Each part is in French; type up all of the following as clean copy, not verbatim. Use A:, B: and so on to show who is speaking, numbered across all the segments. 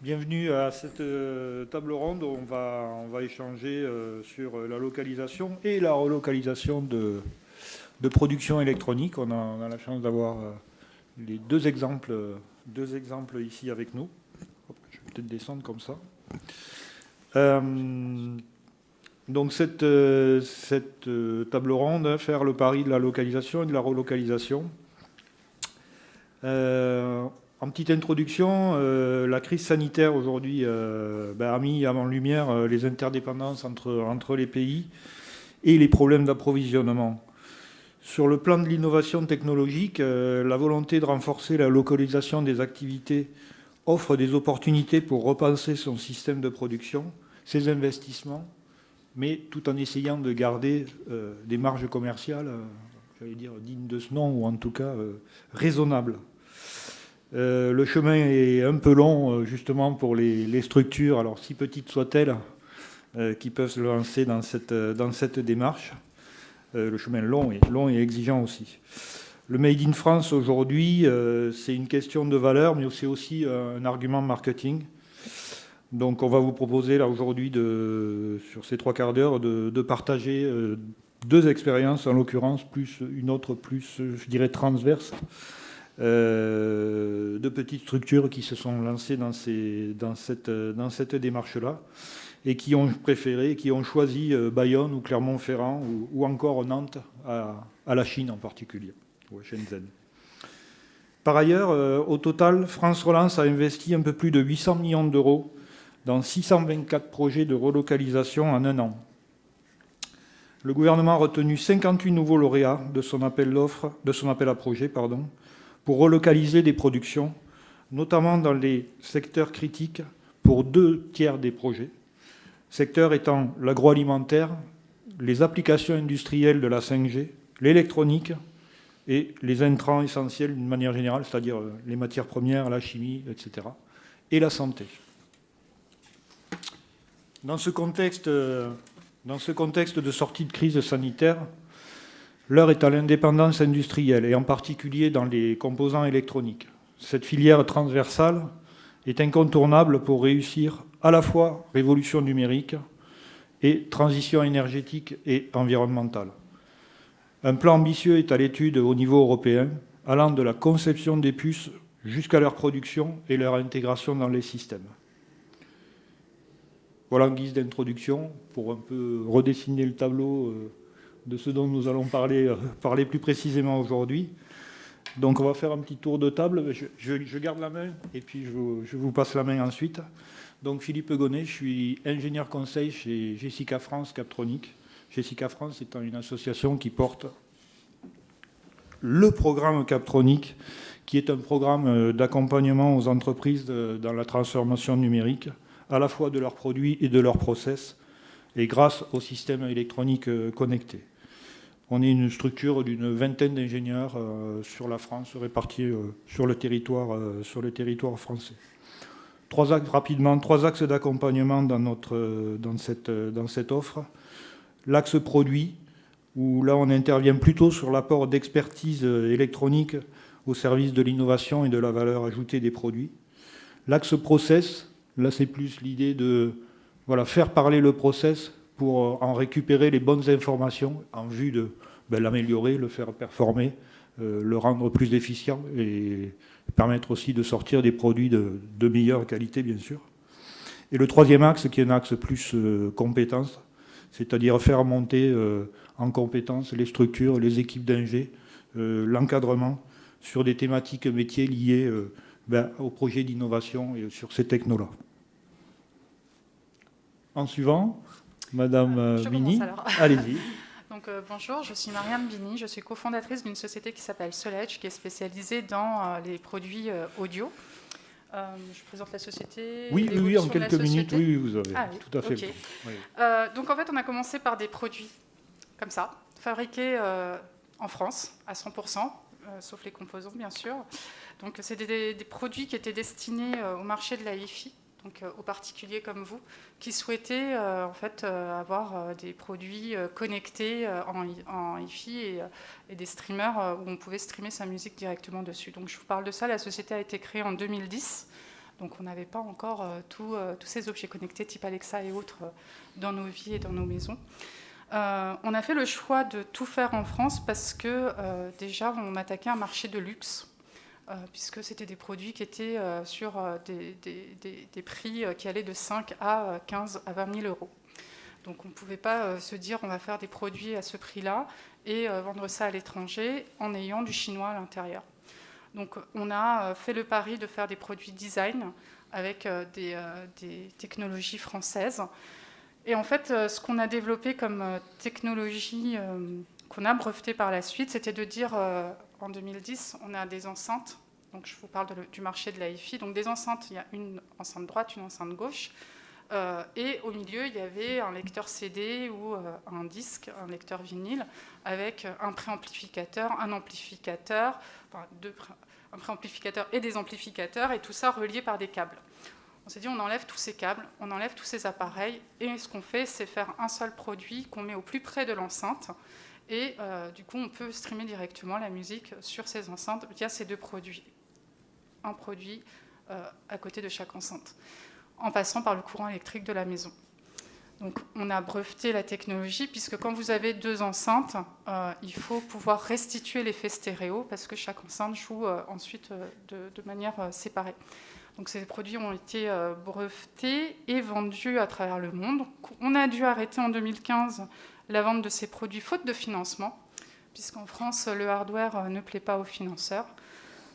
A: Bienvenue à cette table ronde où on va échanger sur la localisation et la relocalisation de production électronique. On a la chance d'avoir les deux exemples ici avec nous. Hop, je vais peut-être descendre comme ça. Donc cette table ronde, faire le pari de la localisation et de la relocalisation. En petite introduction, la crise sanitaire aujourd'hui a mis en lumière les interdépendances entre les pays et les problèmes d'approvisionnement. Sur le plan de l'innovation technologique, la volonté de renforcer la localisation des activités offre des opportunités pour repenser son système de production, ses investissements, mais tout en essayant de garder des marges commerciales, j'allais dire dignes de ce nom, ou en tout cas raisonnables. Le chemin est un peu long, justement, pour les structures, alors si petites soient-elles, qui peuvent se lancer dans cette démarche. Le chemin est long et exigeant aussi. Le Made in France, aujourd'hui, c'est une question de valeur, mais c'est aussi un argument marketing. Donc on va vous proposer, là, aujourd'hui, sur ces 3 quarts d'heure, de partager 2 expériences, en l'occurrence, plus une autre plus, je dirais, transverse, de petites structures qui se sont lancées dans cette démarche-là et qui ont préféré, qui ont choisi Bayonne ou Clermont-Ferrand ou encore Nantes à la Chine en particulier, ou à Shenzhen. Par ailleurs, au total, France Relance a investi un peu plus de 800 millions d'euros dans 624 projets de relocalisation en un an. Le gouvernement a retenu 58 nouveaux lauréats de son appel à projets, pour relocaliser des productions, notamment dans les secteurs critiques pour 2 tiers des projets. Secteurs étant l'agroalimentaire, les applications industrielles de la 5G, l'électronique et les intrants essentiels d'une manière générale, c'est-à-dire les matières premières, la chimie, etc., et la santé. Dans ce contexte de sortie de crise sanitaire, l'heure est à l'indépendance industrielle, et en particulier dans les composants électroniques. Cette filière transversale est incontournable pour réussir à la fois révolution numérique et transition énergétique et environnementale. Un plan ambitieux est à l'étude au niveau européen, allant de la conception des puces jusqu'à leur production et leur intégration dans les systèmes. Voilà en guise d'introduction, pour un peu redessiner le tableau de ce dont nous allons parler plus précisément aujourd'hui. Donc on va faire un petit tour de table. Je garde la main et puis je vous passe la main ensuite. Donc Philippe Gonnet, je suis ingénieur conseil chez Jessica France Captronic. Jessica France étant une association qui porte le programme Captronic, qui est un programme d'accompagnement aux entreprises dans la transformation numérique, à la fois de leurs produits et de leurs process, et grâce au système électronique connecté. On est une structure d'une vingtaine d'ingénieurs sur la France, répartis sur le territoire français. 3 axes d'accompagnement dans cette offre. L'axe produit, où là on intervient plutôt sur l'apport d'expertise électronique au service de l'innovation et de la valeur ajoutée des produits. L'axe process, là c'est plus l'idée de faire parler le process pour en récupérer les bonnes informations en vue de l'améliorer, le faire performer, le rendre plus efficient et permettre aussi de sortir des produits de meilleure qualité, bien sûr. Et le 3e axe, qui est un axe plus compétences, c'est-à-dire faire monter en compétences les structures, les équipes d'ingé, l'encadrement sur des thématiques métiers liées au projet d'innovation et sur ces technos-là. En suivant, Madame Bini, allez-y.
B: Donc, bonjour, je suis Mariam Bini, je suis cofondatrice d'une société qui s'appelle Soledge, qui est spécialisée dans les produits audio. Je présente la société.
A: Oui, en quelques minutes, oui, vous avez tout à fait.
B: Okay. Oui. Donc en fait, on a commencé par des produits comme ça, fabriqués en France à 100%, sauf les composants bien sûr. Donc c'est des produits qui étaient destinés au marché de la hi-fi, donc aux particuliers comme vous, qui souhaitaient en fait avoir des produits connectés en hi-fi et des streamers où on pouvait streamer sa musique directement dessus. Donc je vous parle de ça. La société a été créée en 2010 Donc on n'avait pas encore tous ces objets connectés type Alexa et autres dans nos vies et dans nos maisons. On a fait le choix de tout faire en France parce que déjà on attaquait un marché de luxe, puisque c'était des produits qui étaient sur des prix qui allaient de 5 à 15 à 20 000 euros. Donc on ne pouvait pas se dire on va faire des produits à ce prix-là et vendre ça à l'étranger en ayant du chinois à l'intérieur. Donc on a fait le pari de faire des produits design avec des technologies françaises. Et en fait, ce qu'on a développé comme technologie qu'on a brevetée par la suite, c'était de dire, en 2010, on a des enceintes. Donc je vous parle du marché de la hi-fi. Donc des enceintes, il y a une enceinte droite, une enceinte gauche. Et au milieu, il y avait un lecteur CD ou un disque, un lecteur vinyle, avec un préamplificateur, un amplificateur, enfin, un préamplificateur et des amplificateurs, et tout ça relié par des câbles. On s'est dit, on enlève tous ces câbles, on enlève tous ces appareils, et ce qu'on fait, c'est faire un seul produit qu'on met au plus près de l'enceinte, et du coup, on peut streamer directement la musique sur ces enceintes via ces deux produits. Un produit à côté de chaque enceinte, en passant par le courant électrique de la maison. Donc on a breveté la technologie, puisque quand vous avez deux enceintes, il faut pouvoir restituer l'effet stéréo, parce que chaque enceinte joue ensuite de manière séparée. Donc ces produits ont été brevetés et vendus à travers le monde. On a dû arrêter en 2015 la vente de ces produits faute de financement, puisqu'en France, le hardware ne plaît pas aux financeurs.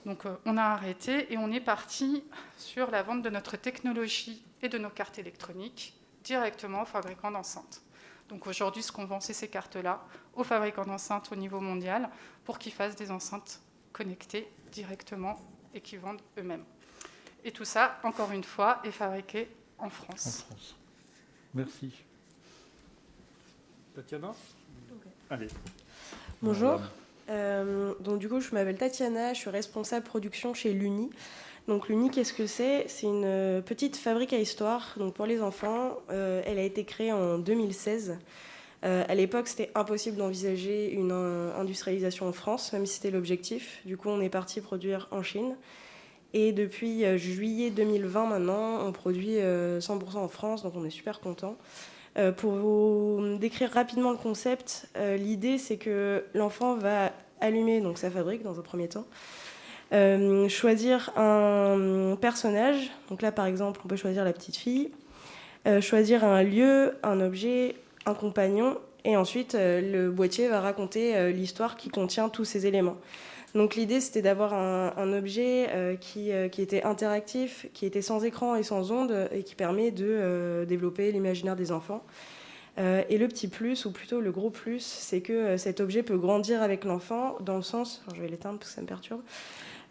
B: Donc on a arrêté et on est parti sur la vente de notre technologie et de nos cartes électroniques directement aux fabricants d'enceintes. Donc aujourd'hui, ce qu'on vend, c'est ces cartes-là aux fabricants d'enceintes au niveau mondial pour qu'ils fassent des enceintes connectées directement et qu'ils vendent eux-mêmes. Et tout ça, encore une fois, est fabriqué en France.
A: En France. Merci. Tatiana ?
C: Okay.
A: Allez.
C: Bonjour. Donc du coup, je m'appelle Tatiana, je suis responsable production chez Luni. Donc Luni, qu'est-ce que c'est ? C'est une petite fabrique à histoire donc pour les enfants. Elle a été créée en 2016. À l'époque, c'était impossible d'envisager une industrialisation en France, même si c'était l'objectif. Du coup, on est parti produire en Chine. Et depuis juillet 2020, maintenant, on produit 100% en France, donc on est super contents. Pour vous décrire rapidement le concept, l'idée, c'est que l'enfant va allumer donc, sa fabrique, dans un premier temps, choisir un personnage. Donc là, par exemple, on peut choisir la petite fille, choisir un lieu, un objet, un compagnon, et ensuite, le boîtier va raconter l'histoire qui contient tous ces éléments. Donc l'idée, c'était d'avoir un objet qui était interactif, qui était sans écran et sans ondes, et qui permet de développer l'imaginaire des enfants. Et le petit plus, ou plutôt le gros plus, c'est que cet objet peut grandir avec l'enfant, dans le sens... Alors je vais l'éteindre parce que ça me perturbe.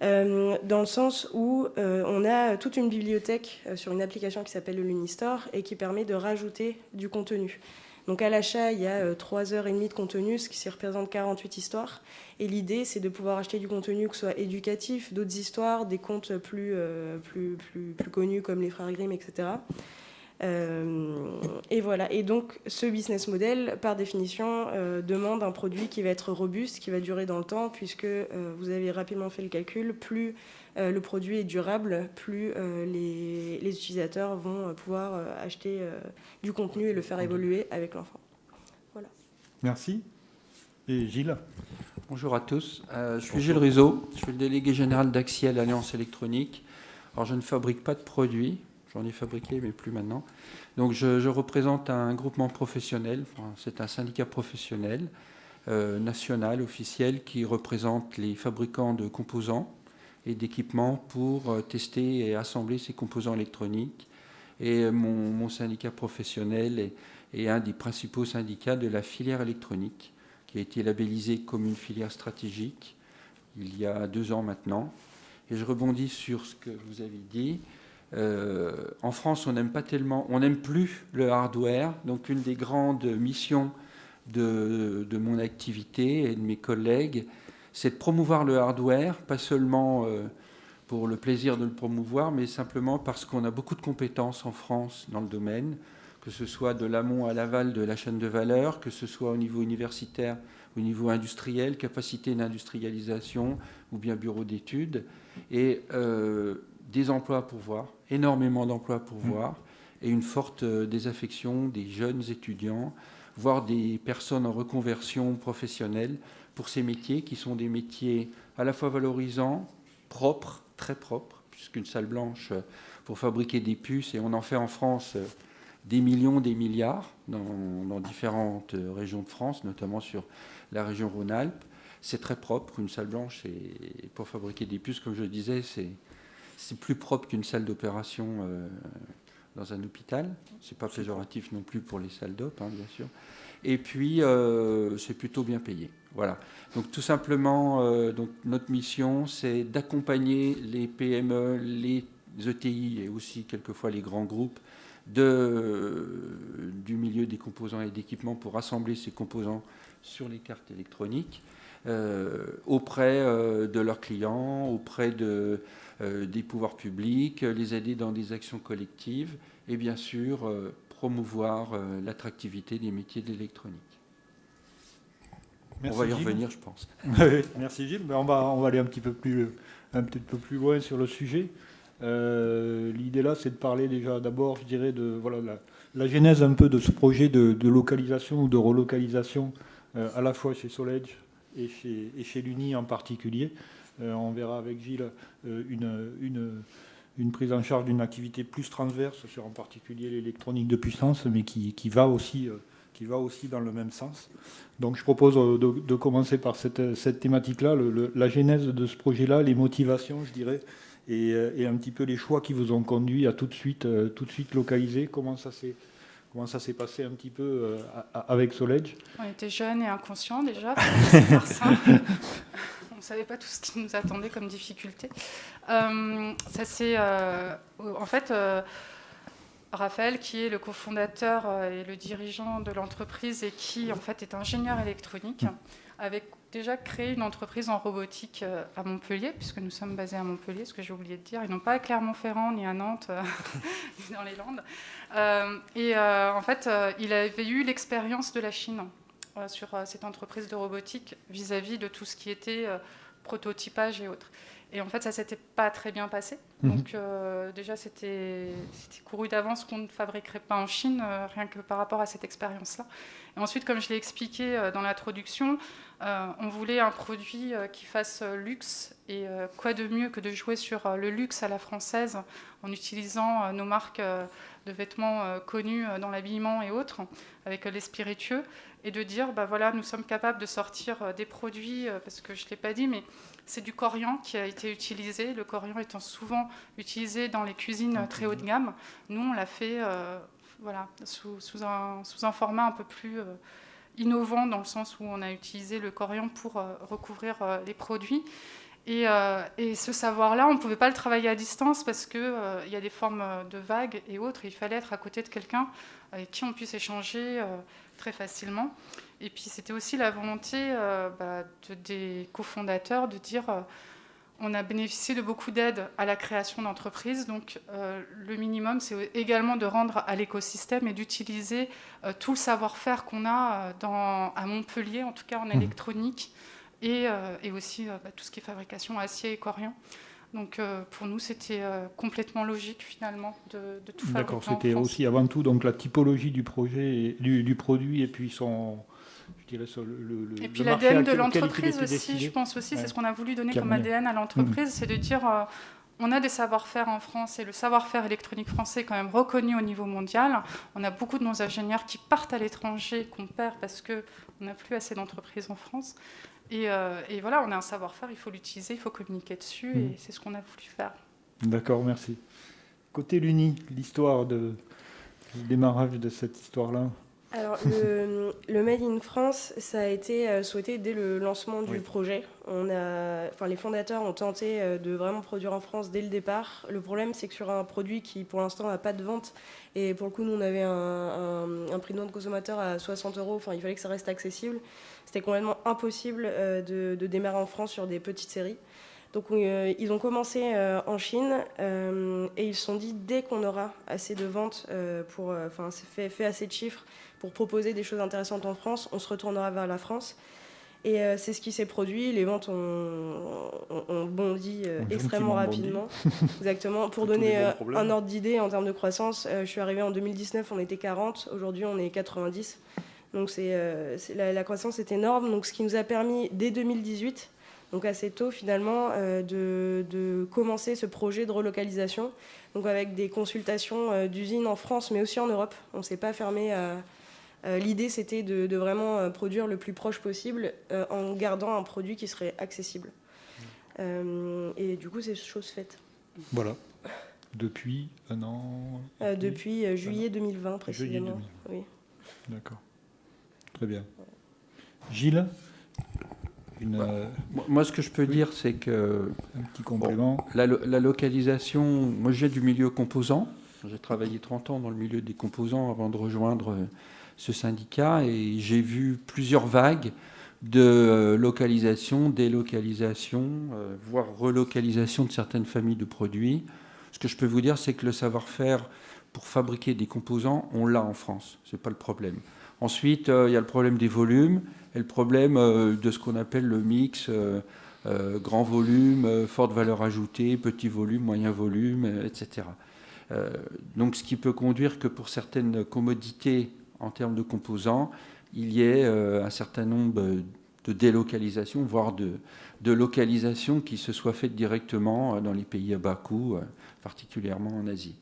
C: Dans le sens où on a toute une bibliothèque sur une application qui s'appelle le Lunistore et qui permet de rajouter du contenu. Donc à l'achat, il y a 3h30 de contenu, ce qui représente 48 histoires. Et l'idée, c'est de pouvoir acheter du contenu, que ce soit éducatif, d'autres histoires, des contes plus connus comme les Frères Grimm, etc. Et voilà. Et donc, ce business model, par définition, demande un produit qui va être robuste, qui va durer dans le temps, puisque vous avez rapidement fait le calcul. Plus le produit est durable, plus les utilisateurs vont pouvoir acheter du contenu et le faire évoluer avec l'enfant. Voilà.
A: Merci. Et Gilles ?
D: Bonjour à tous. Je suis Gilles Rizzo, je suis le délégué général d'Axiel Alliance Électronique. Alors, je ne fabrique pas de produits. J'en ai fabriqué, mais plus maintenant. Donc, je représente un groupement professionnel. Enfin, c'est un syndicat professionnel national, officiel, qui représente les fabricants de composants et d'équipements pour tester et assembler ces composants électroniques. Et mon syndicat professionnel est un des principaux syndicats de la filière électronique, qui a été labellisée comme une filière stratégique il y a 2 ans maintenant. Et je rebondis sur ce que vous avez dit. En France, on n'aime plus le hardware. Donc, une des grandes missions de mon activité et de mes collègues, c'est de promouvoir le hardware, pas seulement pour le plaisir de le promouvoir, mais simplement parce qu'on a beaucoup de compétences en France dans le domaine, que ce soit de l'amont à l'aval de la chaîne de valeur, que ce soit au niveau universitaire, au niveau industriel, capacité d'industrialisation ou bien bureau d'études. Et des emplois à pourvoir, énormément d'emplois à pourvoir, et une forte désaffection des jeunes étudiants, voire des personnes en reconversion professionnelle pour ces métiers qui sont des métiers à la fois valorisants, propres, très propres, puisqu'une salle blanche pour fabriquer des puces, et on en fait en France des millions, des milliards dans différentes régions de France, notamment sur la région Rhône-Alpes. C'est très propre, une salle blanche, et pour fabriquer des puces, comme je le disais, c'est plus propre qu'une salle d'opération dans un hôpital. C'est pas péjoratif non plus pour les salles d'op, hein, bien sûr. Et puis, c'est plutôt bien payé. Voilà. Donc, tout simplement, donc, notre mission, c'est d'accompagner les PME, les ETI et aussi quelquefois les grands groupes du milieu des composants et d'équipements pour assembler ces composants sur les cartes électroniques auprès de leurs clients, auprès des pouvoirs publics, les aider dans des actions collectives et bien sûr promouvoir l'attractivité des métiers de l'électronique.
A: Merci,
D: on va y
A: Gilles.
D: revenir, je pense.
A: Merci Gilles. On va aller un petit peu plus loin sur le sujet. L'idée là, c'est de parler déjà d'abord, je dirais, de la genèse un peu de ce projet de localisation ou de relocalisation, à la fois chez Solage et chez l'Uni en particulier. On verra avec Gilles une prise en charge d'une activité plus transverse sur en particulier l'électronique de puissance, mais qui va aussi dans le même sens. Donc je propose de commencer par cette thématique-là, la genèse de ce projet-là, les motivations, je dirais, et un petit peu les choix qui vous ont conduit à tout de suite localiser. Comment ça s'est passé un petit peu avec Solage?
B: On était jeunes et inconscients déjà, c'est par ça. On ne savait pas tout ce qui nous attendait comme difficulté. En fait, Raphaël, qui est le cofondateur et le dirigeant de l'entreprise et qui en fait est ingénieur électronique, avait déjà créé une entreprise en robotique à Montpellier, puisque nous sommes basés à Montpellier, ce que j'ai oublié de dire, et non pas à Clermont-Ferrand ni à Nantes, ni dans les Landes. En fait, il avait eu l'expérience de la Chine sur cette entreprise de robotique vis-à-vis de tout ce qui était prototypage et autres. Et en fait, ça ne s'était pas très bien passé. Donc déjà, c'était couru d'avance qu'on ne fabriquerait pas en Chine, rien que par rapport à cette expérience-là. Et ensuite, comme je l'ai expliqué dans l'introduction, on voulait un produit qui fasse luxe. Et quoi de mieux que de jouer sur le luxe à la française en utilisant nos marques de vêtements connues dans l'habillement et autres, avec les spiritueux, et de dire, voilà, nous sommes capables de sortir des produits, parce que je ne l'ai pas dit, mais c'est du corian qui a été utilisé, le corian étant souvent utilisé dans les cuisines très haut de gamme. Nous, on l'a fait sous un format un peu plus innovant, dans le sens où on a utilisé le corian pour recouvrir les produits. Et ce savoir-là, on ne pouvait pas le travailler à distance parce qu'il y a des formes de vagues et autres. Il fallait être à côté de quelqu'un avec qui on puisse échanger très facilement. Et puis c'était aussi la volonté des cofondateurs de dire on a bénéficié de beaucoup d'aides à la création d'entreprises. Donc le minimum, c'est également de rendre à l'écosystème et d'utiliser tout le savoir-faire qu'on a à Montpellier, en tout cas en électronique, et aussi tout ce qui est fabrication acier et corian. Donc pour nous, c'était complètement logique finalement de tout fabriquer.
A: D'accord, c'était aussi avant tout donc la typologie du projet, du produit, et puis
B: et puis l'ADN de l'entreprise aussi, je pense aussi, c'est ce qu'on a voulu donner comme ADN à l'entreprise, c'est de dire on a des savoir-faire en France et le savoir-faire électronique français est quand même reconnu au niveau mondial. On a beaucoup de nos ingénieurs qui partent à l'étranger, qu'on perd parce qu'on n'a plus assez d'entreprises en France. Et voilà, on a un savoir-faire, il faut l'utiliser, il faut communiquer dessus, et c'est ce qu'on a voulu faire.
A: D'accord, merci. Côté l'Uni, l'histoire du démarrage de cette histoire-là.
C: Alors, le Made in France, ça a été souhaité dès le lancement du projet. Les fondateurs ont tenté de vraiment produire en France dès le départ. Le problème, c'est que sur un produit qui, pour l'instant, n'a pas de vente, et pour le coup, nous, on avait un prix de vente consommateur à 60 €, il fallait que ça reste accessible. C'était complètement impossible de démarrer en France sur des petites séries. Donc ils ont commencé en Chine et ils se sont dit, dès qu'on aura assez de ventes, fait assez de chiffres pour proposer des choses intéressantes en France, on se retournera vers la France. Et c'est ce qui s'est produit. Les ventes ont bondi extrêmement rapidement. Exactement. Pour donner un ordre d'idée en termes de croissance, je suis arrivée en 2019, on était 40. Aujourd'hui, on est 90. Donc la croissance est énorme. Donc, ce qui nous a permis, dès 2018, donc assez tôt finalement, de commencer ce projet de relocalisation. Donc avec des consultations d'usines en France, mais aussi en Europe. On ne s'est pas fermé à... L'idée, c'était de vraiment produire le plus proche possible en gardant un produit qui serait accessible. Et du coup, c'est chose faite.
A: Voilà. Depuis un an.
C: Depuis juillet 2020, précisément.
A: Juillet 2020.
C: Oui.
A: D'accord. Très bien. Gilles,
D: moi, ce que je peux dire, c'est que
A: un petit complément.
D: La localisation, moi je viens du milieu composant. J'ai travaillé 30 ans dans le milieu des composants avant de rejoindre ce syndicat et j'ai vu plusieurs vagues de localisation, délocalisation, voire relocalisation de certaines familles de produits. Ce que je peux vous dire, c'est que le savoir-faire pour fabriquer des composants, on l'a en France. Ce n'est pas le problème. Ensuite, il y a le problème des volumes et le problème de ce qu'on appelle le mix grand volume, forte valeur ajoutée, petit volume, moyen volume, etc. Donc, ce qui peut conduire que pour certaines commodités en termes de composants, il y ait un certain nombre de délocalisations, voire de localisations qui se soient faites directement dans les pays à bas coût, particulièrement en Asie.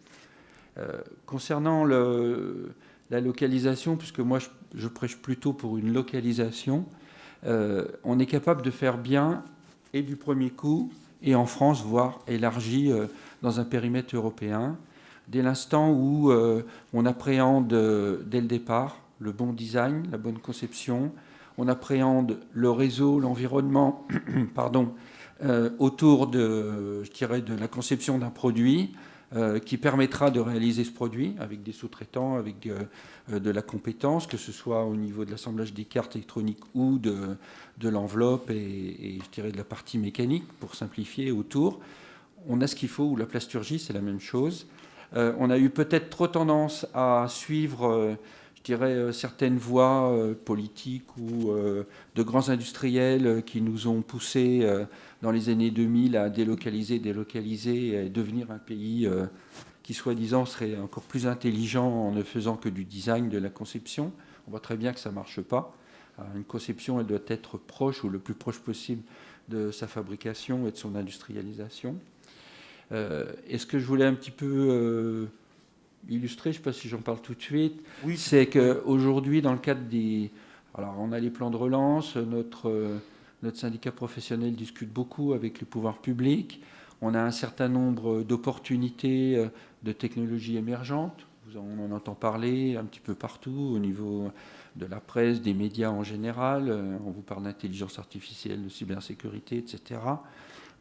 D: Concernant la localisation, puisque moi je prêche plutôt pour une localisation, on est capable de faire bien et du premier coup, et en France, voire élargi dans un périmètre européen, dès l'instant où on appréhende dès le départ le bon design, la bonne conception, on appréhende le réseau, l'environnement, autour de la conception d'un produit, qui permettra de réaliser ce produit avec des sous-traitants, avec de la compétence, que ce soit au niveau de l'assemblage des cartes électroniques ou de l'enveloppe et je dirais de la partie mécanique, pour simplifier autour. On a ce qu'il faut, ou la plasturgie, c'est la même chose. On a eu peut-être trop tendance à suivre, certaines voies politiques ou de grands industriels qui nous ont poussés dans les années 2000 à délocaliser et devenir un pays qui, soi-disant, serait encore plus intelligent en ne faisant que du design, de la conception. On voit très bien que ça ne marche pas. Une conception, elle doit être proche ou le plus proche possible de sa fabrication et de son industrialisation. Et ce que je voulais un petit peu illustrer, je ne sais pas si j'en parle tout de suite, oui, c'est qu'aujourd'hui, dans le cadre des... Alors, on a les plans de relance, notre syndicat professionnel discute beaucoup avec les pouvoirs publics, on a un certain nombre d'opportunités de technologies émergentes, on en entend parler un petit peu partout, au niveau de la presse, des médias en général, on vous parle d'intelligence artificielle, de cybersécurité, etc.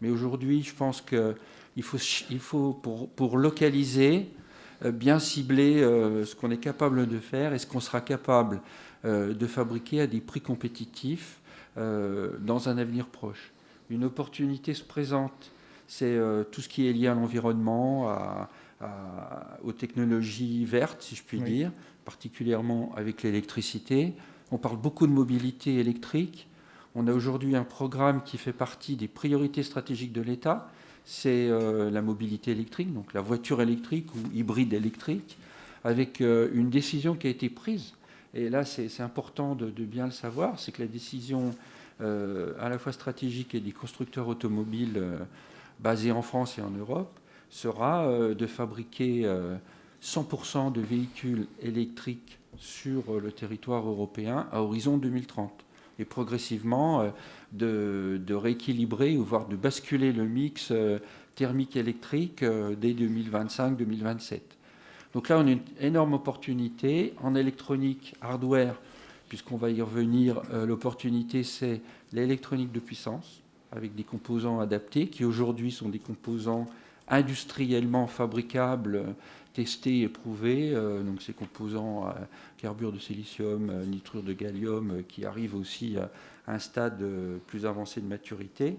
D: Mais aujourd'hui, je pense qu'il faut pour localiser, bien cibler ce qu'on est capable de faire et ce qu'on sera capable de fabriquer à des prix compétitifs dans un avenir proche. Une opportunité se présente, c'est tout ce qui est lié à l'environnement, aux technologies vertes, si je puis dire, particulièrement avec l'électricité. On parle beaucoup de mobilité électrique. On a aujourd'hui un programme qui fait partie des priorités stratégiques de l'État, c'est la mobilité électrique, donc la voiture électrique ou hybride électrique, avec une décision qui a été prise. Et là, c'est important de bien le savoir, c'est que la décision à la fois stratégique et des constructeurs automobiles basés en France et en Europe sera de fabriquer 100% de véhicules électriques sur le territoire européen à horizon 2030. Et progressivement de rééquilibrer ou voire de basculer le mix thermique électrique dès 2025-2027. Donc là, on a une énorme opportunité en électronique hardware, puisqu'on va y revenir. L'opportunité, c'est l'électronique de puissance, avec des composants adaptés, qui aujourd'hui sont des composants industriellement fabricables, testés et prouvés. Donc ces composants à carbure de silicium, nitrure de gallium, qui arrivent aussi à un stade plus avancé de maturité.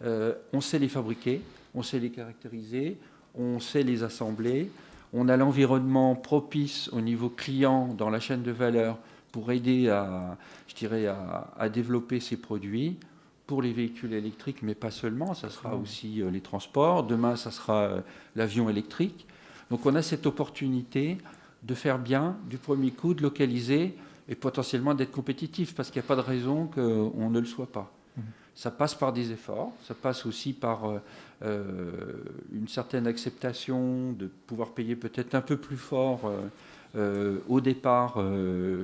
D: On sait les fabriquer, on sait les caractériser, on sait les assembler. On a l'environnement propice au niveau client dans la chaîne de valeur pour aider à développer ces produits pour les véhicules électriques, mais pas seulement. Ça sera aussi les transports. Demain, ça sera l'avion électrique. Donc on a cette opportunité de faire bien du premier coup, de localiser et potentiellement d'être compétitif, parce qu'il n'y a pas de raison qu'on ne le soit pas. Ça passe par des efforts, ça passe aussi par une certaine acceptation de pouvoir payer peut-être un peu plus fort au départ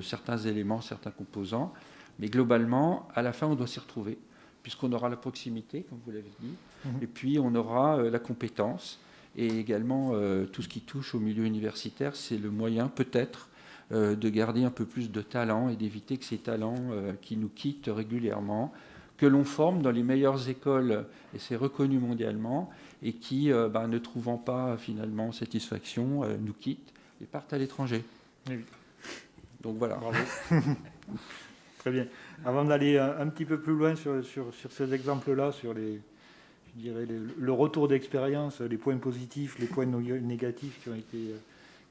D: certains éléments, certains composants, mais globalement, à la fin, on doit s'y retrouver, puisqu'on aura la proximité, comme vous l'avez dit, et puis on aura la compétence, et également tout ce qui touche au milieu universitaire, c'est le moyen peut-être de garder un peu plus de talent et d'éviter que ces talents qui nous quittent régulièrement, que l'on forme dans les meilleures écoles, et c'est reconnu mondialement, et qui, ne trouvant pas finalement satisfaction, nous quittent et partent à l'étranger.
A: Oui.
D: Donc voilà.
A: Bravo. Très bien. Avant d'aller un petit peu plus loin sur ces exemples-là, sur le retour d'expérience, les points positifs, les points négatifs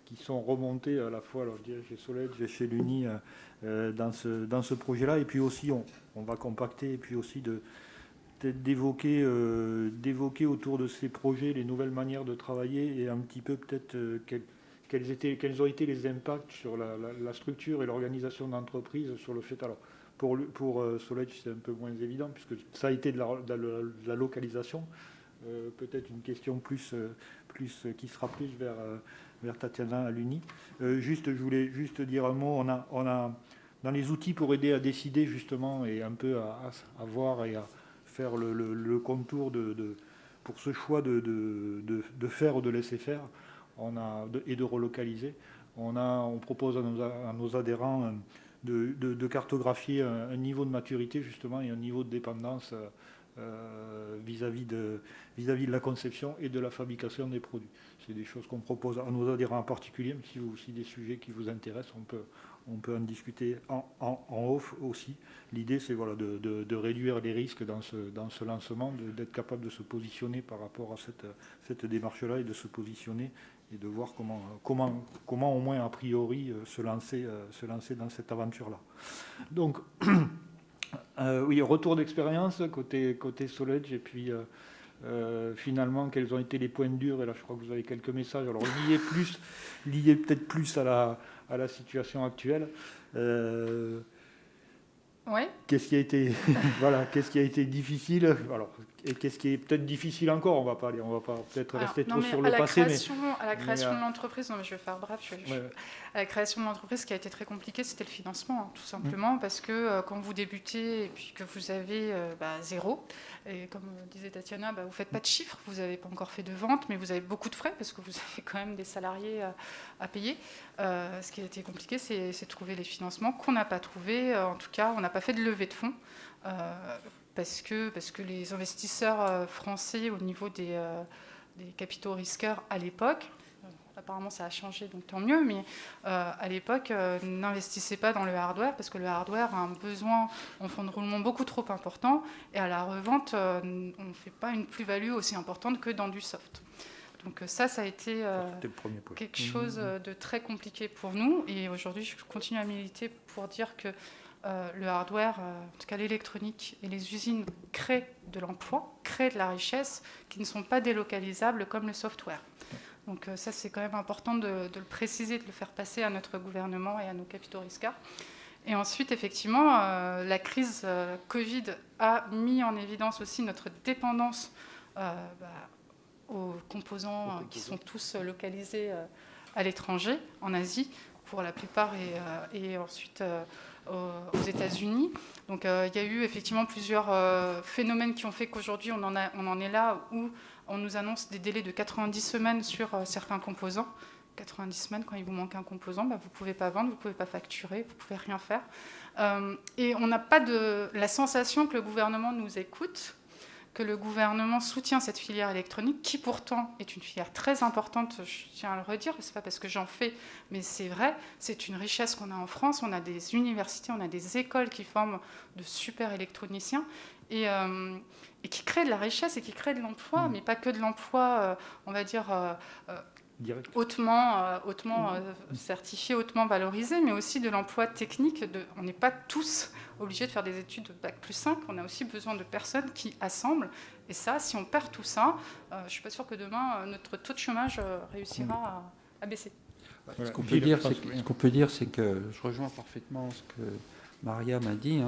A: qui sont remontés à la fois, alors, je dirais, chez Soledge, chez l'Uni, dans ce projet-là. Et puis aussi, on va compacter, et puis aussi peut-être d'évoquer autour de ces projets les nouvelles manières de travailler et un petit peu peut-être quels ont été les impacts sur la structure et l'organisation d'entreprise sur le fait. Alors, pour Soledge, c'est un peu moins évident, puisque ça a été de la localisation. Peut-être une question plus qui sera plus vers Tatiana à l'Uni. Je voulais juste dire un mot. On a dans les outils pour aider à décider justement et un peu à voir et à faire le contour pour ce choix de faire ou de laisser faire et de relocaliser. On propose à nos adhérents de cartographier un niveau de maturité justement et un niveau de dépendance vis-à-vis de la conception et de la fabrication des produits. C'est des choses qu'on propose à nos adhérents en particulier, mais si vous aussi des sujets qui vous intéressent, on peut en discuter en off aussi. L'idée, c'est de réduire les risques dans ce lancement, d'être capable de se positionner par rapport à cette démarche-là et de se positionner et de voir comment au moins a priori se lancer dans cette aventure-là. Donc, oui, retour d'expérience côté Soledge, et puis finalement, quels ont été les points durs, et là je crois que vous avez quelques messages, alors liés peut-être plus à la situation actuelle.
B: Oui.
A: Qu'est-ce qui a été difficile, alors, et qu'est-ce qui est peut-être difficile encore, on va pas peut-être rester trop sur le passé.
B: À la création de l'entreprise, non mais je vais faire bref, à la création de l'entreprise, ce qui a été très compliqué, c'était le financement, hein, tout simplement, parce que quand vous débutez et puis que vous avez zéro, et comme disait Tatiana, vous ne faites pas de chiffres, vous n'avez pas encore fait de vente, mais vous avez beaucoup de frais, parce que vous avez quand même des salariés à payer. Ce qui a été compliqué, c'est trouver les financements qu'on n'a pas trouvés. En tout cas, on n'a pas fait de levée de fonds, parce que les investisseurs français, au niveau des capitaux risqueurs à l'époque, apparemment ça a changé, donc tant mieux, mais à l'époque, n'investissaient pas dans le hardware, parce que le hardware a un besoin en fonds de roulement beaucoup trop important, et à la revente, on ne fait pas une plus-value aussi importante que dans du soft. Donc ça a été quelque chose de très compliqué pour nous, et aujourd'hui je continue à militer pour dire que le hardware, en tout cas l'électronique et les usines créent de l'emploi, créent de la richesse qui ne sont pas délocalisables comme le software. Donc ça, c'est quand même important de le préciser, de le faire passer à notre gouvernement et à nos capitaux risqueurs. Et ensuite, effectivement, la crise Covid a mis en évidence aussi notre dépendance aux composants qui sont tous localisés à l'étranger, en Asie, pour la plupart, et ensuite aux États-Unis. Donc il y a eu effectivement plusieurs phénomènes qui ont fait qu'aujourd'hui on en est là où on nous annonce des délais de 90 semaines sur certains composants. 90 semaines, quand il vous manque un composant, vous ne pouvez pas vendre, vous ne pouvez pas facturer, vous ne pouvez rien faire. Et on n'a pas la sensation que le gouvernement nous écoute, que le gouvernement soutient cette filière électronique, qui pourtant est une filière très importante, je tiens à le redire, ce n'est pas parce que j'en fais, mais c'est vrai, c'est une richesse qu'on a en France, on a des universités, on a des écoles qui forment de super électroniciens, et qui créent de la richesse et qui créent de l'emploi, mais pas que de l'emploi, on va dire,
A: direct.
B: hautement certifié, hautement valorisé, mais aussi de l'emploi technique. On n'est pas tous obligés de faire des études de Bac+5, on a aussi besoin de personnes qui assemblent. Et ça, si on perd tout ça, je ne suis pas sûre que demain, notre taux de chômage réussira à baisser.
A: Voilà.
D: Ce qu'on peut dire, c'est que je rejoins parfaitement ce que Maria m'a dit.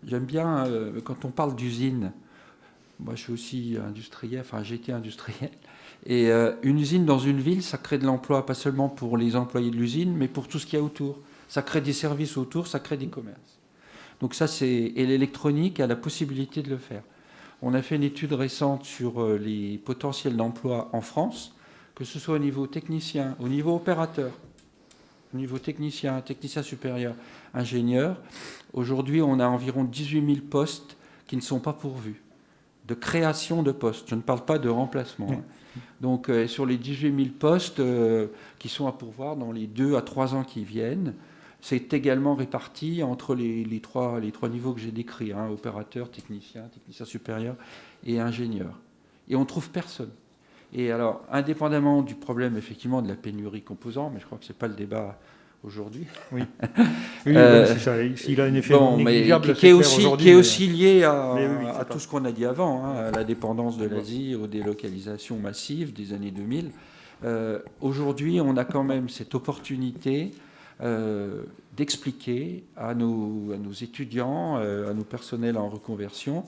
D: J'aime bien, quand on parle d'usine, moi je suis aussi industriel, enfin j'ai été industriel, et une usine dans une ville, ça crée de l'emploi, pas seulement pour les employés de l'usine, mais pour tout ce qu'il y a autour. Ça crée des services autour, ça crée des commerces. Donc ça, et l'électronique a la possibilité de le faire. On a fait une étude récente sur les potentiels d'emploi en France, que ce soit au niveau technicien, au niveau opérateur, au niveau technicien supérieur, ingénieur. Aujourd'hui, on a environ 18 000 postes qui ne sont pas pourvus, de création de postes. Je ne parle pas de remplacement.
A: Oui.
D: Donc, sur les 18 000 postes qui sont à pourvoir dans les 2 à 3 ans qui viennent, c'est également réparti entre les trois niveaux que j'ai décrits, opérateur, technicien supérieur et ingénieur. Et on ne trouve personne. Et alors, indépendamment du problème, effectivement, de la pénurie composants, mais je crois que ce n'est pas le débat aujourd'hui.
A: Oui, c'est ça. S'il a un effet négligeable,
D: qui est aussi lié
A: oui,
D: à tout ce qu'on a dit avant, à la dépendance de l'Asie, aux délocalisations massives des années 2000. Aujourd'hui, on a quand même cette opportunité d'expliquer à nos étudiants, à nos personnels en reconversion,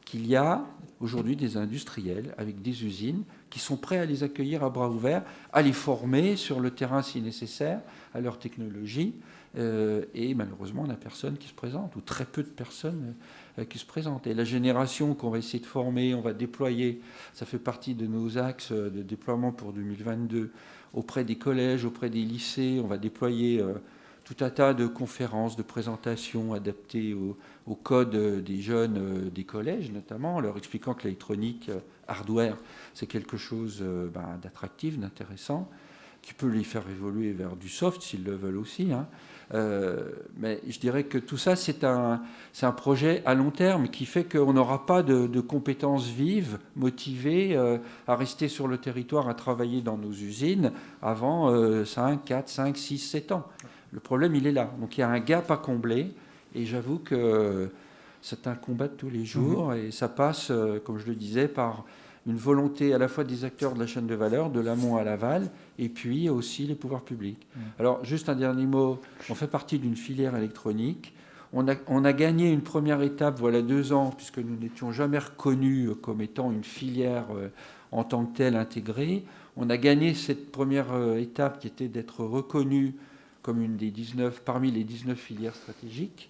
D: qu'il y a aujourd'hui des industriels avec des usines qui sont prêts à les accueillir à bras ouverts, à les former sur le terrain si nécessaire, à leur technologie. Et malheureusement, on n'a personne qui se présente, ou très peu de personnes qui se présentent. Et la génération qu'on va essayer de former, on va déployer, ça fait partie de nos axes de déploiement pour 2022, auprès des collèges, auprès des lycées. On va déployer tout un tas de conférences, de présentations adaptées au code des jeunes des collèges, notamment, en leur expliquant que l'électronique, hardware, c'est quelque chose d'attractif, d'intéressant, qui peut les faire évoluer vers du soft s'ils le veulent aussi. Mais je dirais que tout ça, c'est un projet à long terme qui fait qu'on n'aura pas de compétences vives, motivées, à rester sur le territoire, à travailler dans nos usines avant 5, 4, 5, 6, 7 ans. Le problème, il est là. Donc il y a un gap à combler. Et j'avoue que c'est un combat de tous les jours. Et ça passe, comme je le disais, par une volonté à la fois des acteurs de la chaîne de valeur, de l'amont à l'aval, et puis aussi les pouvoirs publics. Alors, juste un dernier mot. On fait partie d'une filière électronique. On a gagné une première étape, voilà 2 ans, puisque nous n'étions jamais reconnus comme étant une filière en tant que telle intégrée. On a gagné cette première étape qui était d'être reconnu comme une des 19, parmi les 19 filières stratégiques.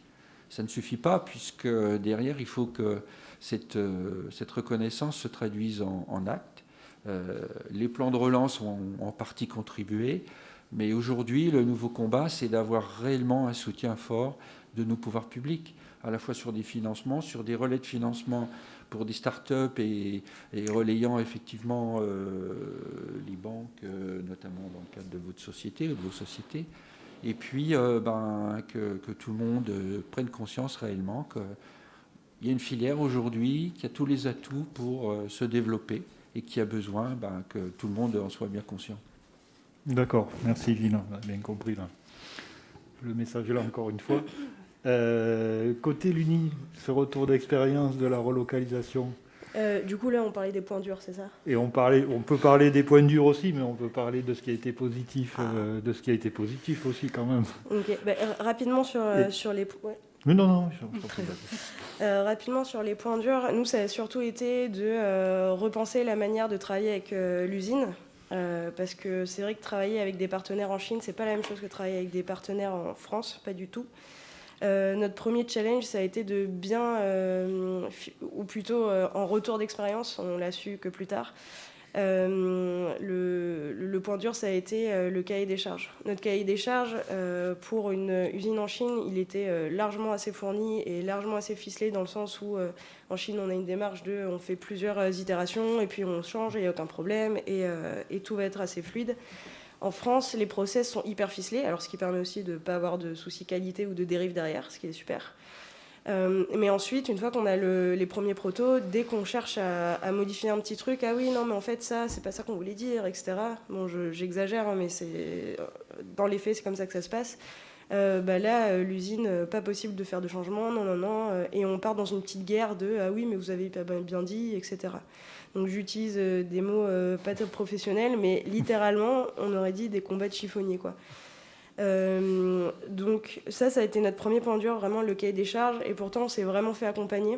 D: Ça ne suffit pas, puisque derrière, il faut que cette reconnaissance se traduise en actes. Les plans de relance ont en partie contribué, mais aujourd'hui, le nouveau combat, c'est d'avoir réellement un soutien fort de nos pouvoirs publics, à la fois sur des financements, sur des relais de financement pour des start-up et relayant effectivement les banques, notamment dans le cadre de votre société ou de vos sociétés. Et puis que tout le monde prenne conscience réellement qu'il y a une filière aujourd'hui qui a tous les atouts pour se développer et qui a besoin que tout le monde en soit bien conscient.
A: D'accord, merci Gilles, on a bien compris là. Le message est là encore une fois. Côté l'Uni, ce retour d'expérience de la relocalisation.
C: Du coup, là, on parlait des points durs, c'est ça ?
A: Et on peut parler des points durs aussi, mais on peut parler de ce qui a été positif, aussi quand même.
C: Ok, rapidement sur les... Ouais.
A: Mais non.
C: Rapidement sur les points durs, nous, ça a surtout été de repenser la manière de travailler avec l'usine. Parce que c'est vrai que travailler avec des partenaires en Chine, c'est pas la même chose que travailler avec des partenaires en France, pas du tout. Notre premier challenge, ça a été de bien, ou plutôt en retour d'expérience, on l'a su que plus tard, le point dur, ça a été le cahier des charges. Notre cahier des charges, pour une usine en Chine, il était largement assez fourni et largement assez ficelé dans le sens où en Chine, on a une démarche on fait plusieurs itérations et puis on change et il n'y a aucun problème et tout va être assez fluide. En France, les process sont hyper ficelés, alors ce qui permet aussi de ne pas avoir de soucis qualité ou de dérive derrière, ce qui est super. Mais ensuite, une fois qu'on a les premiers protos, dès qu'on cherche à modifier un petit truc, ah oui, non, mais en fait, ça, c'est pas ça qu'on voulait dire, etc. Bon, j'exagère, hein, mais dans les faits, c'est comme ça que ça se passe. Là, l'usine, pas possible de faire de changement, non, et on part dans une petite guerre de ah oui, mais vous avez pas bien dit, etc. Donc j'utilise des mots pas top professionnels, mais littéralement, on aurait dit des combats de chiffonniers, quoi. Donc ça a été notre premier point dur, vraiment le cahier des charges, et pourtant on s'est vraiment fait accompagner.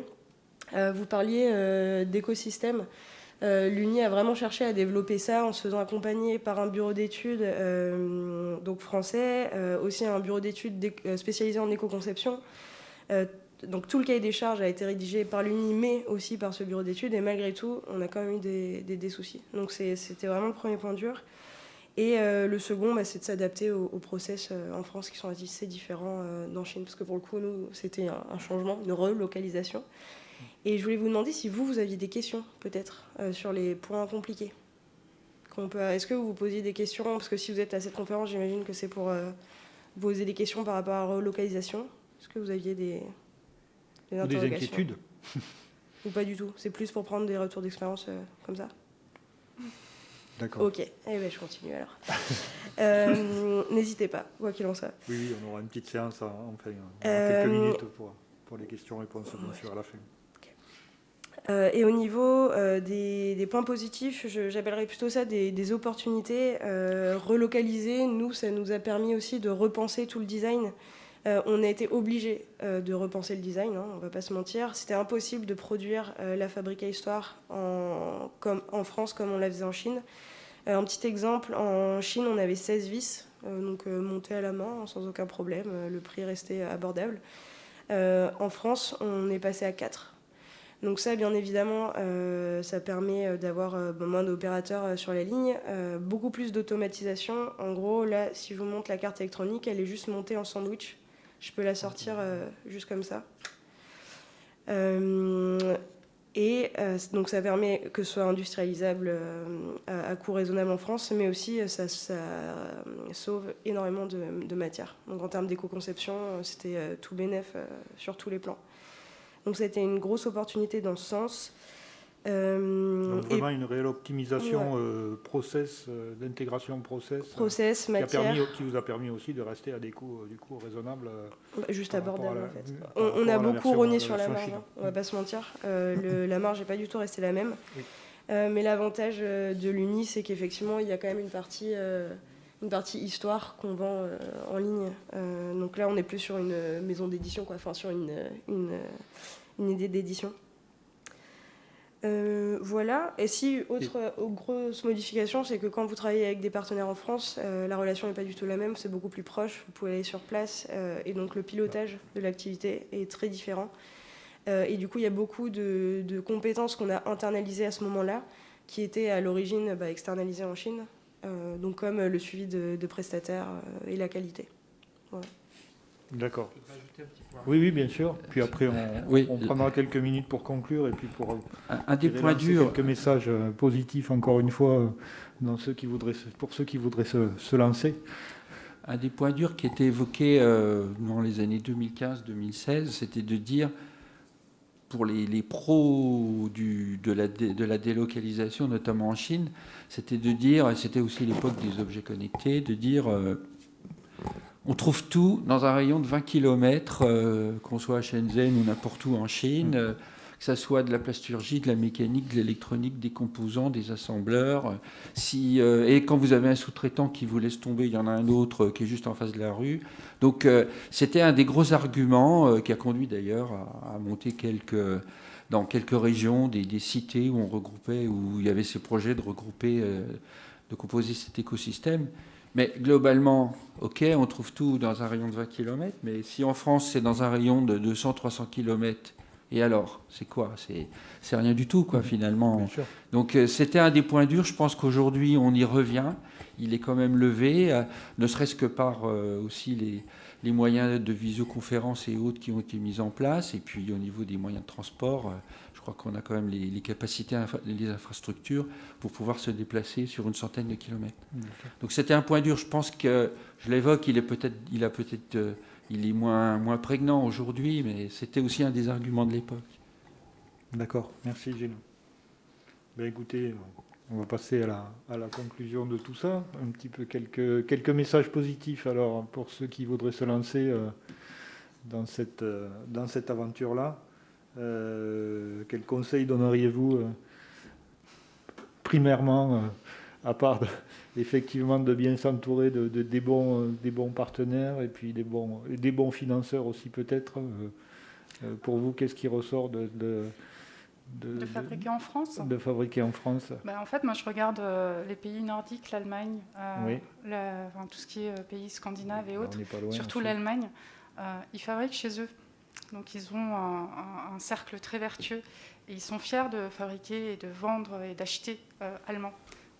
C: Vous parliez d'écosystème. L'Uni a vraiment cherché à développer ça en se faisant accompagner par un bureau d'études donc français, aussi un bureau d'études spécialisé en éco-conception. Donc tout le cahier des charges a été rédigé par l'Uni, mais aussi par ce bureau d'études, et malgré tout, on a quand même eu des soucis. Donc c'était vraiment le premier point dur. Et le second, c'est de s'adapter aux process en France qui sont assez différents d'en Chine, parce que pour le coup, nous, c'était un changement, une relocalisation. Et je voulais vous demander si vous aviez des questions, peut-être, sur les points compliqués. Est-ce que vous vous posiez des questions? Parce que si vous êtes à cette conférence, j'imagine que c'est pour poser des questions par rapport à la relocalisation. Est-ce que vous aviez des interrogations?
A: Des inquiétudes?
C: Ou pas du tout? C'est plus pour prendre des retours d'expérience comme ça?
A: D'accord.
C: Ok, je continue alors. N'hésitez pas, quoi qu'il en soit.
A: Oui, on aura une petite séance, enfin, quelques minutes pour les questions-réponses, bien sûr, à la fin.
C: Et au niveau des points positifs, j'appellerais plutôt ça des opportunités. Relocaliser, nous, ça nous a permis aussi de repenser tout le design. On a été obligé de repenser le design, hein, on ne va pas se mentir. C'était impossible de produire la Fabrique à Histoire en France comme on la faisait en Chine. Un petit exemple, en Chine, on avait 16 vis, donc montées à la main, sans aucun problème. Le prix restait abordable. En France, on est passé à 4. Donc ça, bien évidemment, ça permet d'avoir moins d'opérateurs sur la ligne, beaucoup plus d'automatisation. En gros, là, si je vous montre la carte électronique, elle est juste montée en sandwich. Je peux la sortir juste comme ça. Donc ça permet que ce soit industrialisable à coût raisonnable en France, mais aussi ça sauve énormément de matière. Donc en termes d'éco-conception, c'était tout bénef sur tous les plans. Donc ça a été une grosse opportunité dans ce sens.
A: Donc vraiment une réelle optimisation process, d'intégration process,
C: matière.
A: Qui vous a permis aussi de rester à des coûts du coup raisonnables.
C: Juste abordables en fait. On a beaucoup rogné sur la marge, hein, on va pas se mentir. La marge n'est pas du tout restée la même. Oui. Mais l'avantage de l'Uni, c'est qu'effectivement, il y a quand même une partie histoire qu'on vend en ligne. Donc là, on n'est plus sur une maison d'édition, quoi. Enfin sur une idée d'édition. Voilà. Et si, autre grosse modification, c'est que quand vous travaillez avec des partenaires en France, la relation n'est pas du tout la même, c'est beaucoup plus proche, vous pouvez aller sur place, et donc le pilotage de l'activité est très différent. Et du coup, il y a beaucoup de compétences qu'on a internalisées à ce moment-là, qui étaient à l'origine externalisées en Chine, donc comme le suivi de prestataires et la qualité. Voilà.
A: D'accord. Oui, bien sûr. Puis après, on prendra quelques minutes pour conclure et puis pour
D: un des points durs.
A: Quelques messages positifs, encore une fois, pour ceux qui voudraient se lancer.
D: Un des points durs qui était évoqué dans les années 2015-2016, c'était de dire, pour les pros de la délocalisation, notamment en Chine, c'était de dire, et c'était aussi l'époque des objets connectés, de dire... on trouve tout dans un rayon de 20 km, qu'on soit à Shenzhen ou n'importe où en Chine, que ça soit de la plasturgie, de la mécanique, de l'électronique, des composants, des assembleurs. Et quand vous avez un sous-traitant qui vous laisse tomber, il y en a un autre qui est juste en face de la rue. Donc c'était un des gros arguments qui a conduit d'ailleurs à monter dans quelques régions des cités où il y avait ces projets de regrouper, de composer cet écosystème. Mais globalement, ok, on trouve tout dans un rayon de 20 km, mais si en France, c'est dans un rayon de 200-300 km, et alors, c'est quoi ? C'est rien du tout, quoi, finalement. Donc, c'était un des points durs. Je pense qu'aujourd'hui, on y revient. Il est quand même levé, ne serait-ce que par aussi les moyens de visioconférence et autres qui ont été mis en place. Et puis, au niveau des moyens de transport, je crois qu'on a quand même les capacités, les infrastructures pour pouvoir se déplacer sur une centaine de kilomètres. Donc c'était un point dur. Je pense que, je l'évoque, il a peut-être il est moins prégnant aujourd'hui, mais c'était aussi un des arguments de l'époque.
A: D'accord, merci Gilles. Ben, écoutez, on va passer à la conclusion de tout ça. Un petit peu quelques messages positifs alors pour ceux qui voudraient se lancer dans cette aventure-là. Quels conseils donneriez-vous primairement, à part effectivement de bien s'entourer des bons partenaires et puis des bons financeurs aussi peut-être. Pour vous, qu'est-ce qui ressort de
B: fabriquer en France.
A: De fabriquer en France.
B: En fait, moi, je regarde les pays nordiques, l'Allemagne,
A: Oui.
B: Tout ce qui est pays scandinaves et autres,
A: On n'est pas loin,
B: surtout
A: aussi.
B: l'Allemagne. Ils fabriquent chez eux. Donc, ils ont un cercle très vertueux. Et ils sont fiers de fabriquer et de vendre et d'acheter allemand.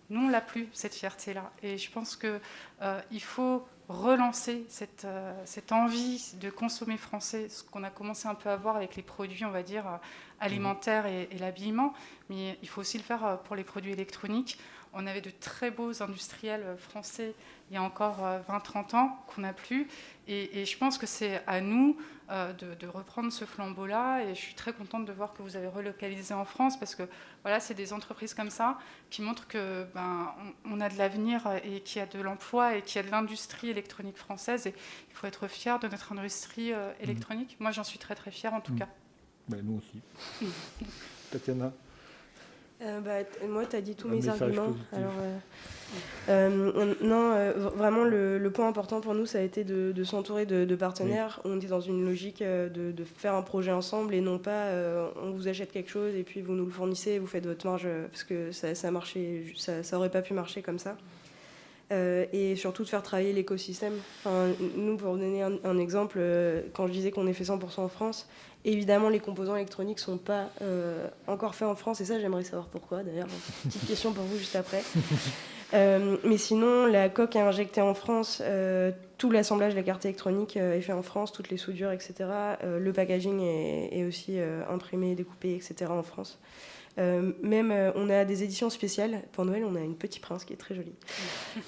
B: Nous, on l'a plus, cette fierté-là. Et je pense qu'il faut relancer cette envie de consommer français, ce qu'on a commencé un peu à voir avec les produits, on va dire, alimentaires et l'habillement. Mais il faut aussi le faire pour les produits électroniques. On avait de très beaux industriels français il y a encore 20-30 ans qu'on n'a plus. Et je pense que c'est à nous de reprendre ce flambeau-là. Et je suis très contente de voir que vous avez relocalisé en France parce que voilà, c'est des entreprises comme ça qui montrent que on a de l'avenir et qu'il y a de l'emploi et qu'il y a de l'industrie électronique française. Et il faut être fier de notre industrie électronique. Moi, j'en suis très très fière en tout cas.
A: Ben, nous aussi. Tatiana.
C: Moi, tu as dit tous mes
A: message
C: arguments.
A: positif.
C: Alors, vraiment, le point important pour nous, ça a été de s'entourer de partenaires. Oui. On est dans une logique de faire un projet ensemble et non pas on vous achète quelque chose et puis vous nous le fournissez et vous faites votre marge parce que ça aurait pas pu marcher comme ça. Et surtout de faire travailler l'écosystème. Enfin, nous, pour vous donner un exemple, quand je disais qu'on est fait 100% en France, évidemment, les composants électroniques ne sont pas encore faits en France, et ça, j'aimerais savoir pourquoi, d'ailleurs. Petite question pour vous juste après. Mais sinon, la coque est injectée en France, tout l'assemblage de la carte électronique est fait en France, toutes les soudures, etc. Le packaging est aussi imprimé, découpé, etc. en France. On a des éditions spéciales. Pour Noël, on a une Petit Prince qui est très jolie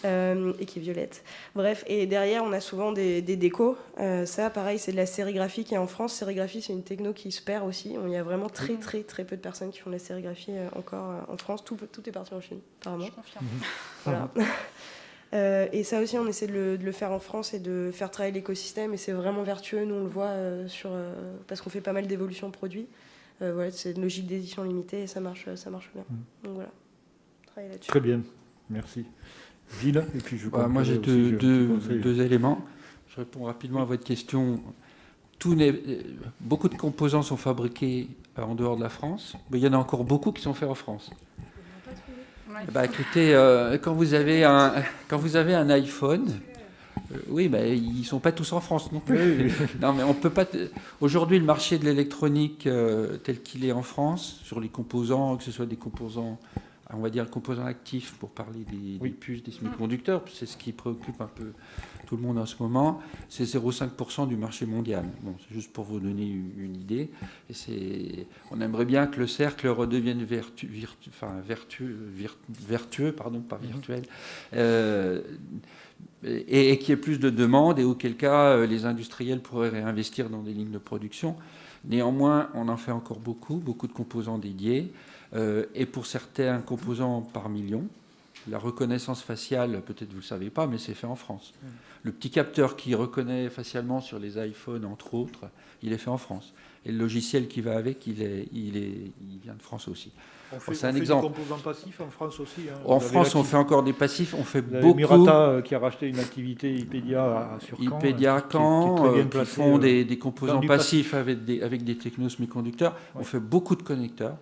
C: et qui est violette. Bref, et derrière, on a souvent des décos. Ça, pareil, c'est de la sérigraphie qui est en France. Sérigraphie, c'est une techno qui se perd aussi. Il y a vraiment très peu de personnes qui font de la sérigraphie encore en France. Tout est parti en Chine, apparemment.
B: Je confirme.
C: Voilà. Et ça aussi, on essaie de le faire en France et de faire travailler l'écosystème. Et c'est vraiment vertueux. Nous, on le voit parce qu'on fait pas mal d'évolutions produits. Voilà, c'est une logique d'édition limitée et ça marche bien. Donc voilà, travailler là-dessus.
A: Très bien, merci. Gilles, et puis je
D: moi j'ai deux éléments. Je réponds rapidement à votre question. Beaucoup de composants sont fabriqués en dehors de la France, mais il y en a encore beaucoup qui sont faits en France. Écoutez, quand vous avez un iPhone, oui, ils ne sont pas tous en France non plus. Oui. Non, mais on peut pas. Aujourd'hui, le marché de l'électronique tel qu'il est en France, sur les composants, que ce soit des composants, on va dire composants actifs pour parler des puces, des semi-conducteurs, c'est ce qui préoccupe un peu tout le monde en ce moment, c'est 0,5% du marché mondial. Bon, c'est juste pour vous donner une idée. Et on aimerait bien que le cercle redevienne vertueux, pas virtuel. Et qu'il y ait plus de demandes et auquel cas les industriels pourraient réinvestir dans des lignes de production. Néanmoins, on en fait encore beaucoup de composants dédiés et pour certains composants par million. La reconnaissance faciale, peut-être vous ne le savez pas, mais c'est fait en France. Le petit capteur qui reconnaît facialement sur les iPhones, entre autres, il est fait en France. Et le logiciel qui va avec, il vient de France aussi.
A: On fait des composants passifs en France aussi. Hein.
D: En France, on fait encore des passifs. On fait beaucoup.
A: Murata qui a racheté une activité Ipedia sur Caen.
D: Ipedia Caen, qui font des composants passifs avec des technos semi-conducteurs. Ouais. On fait beaucoup de connecteurs,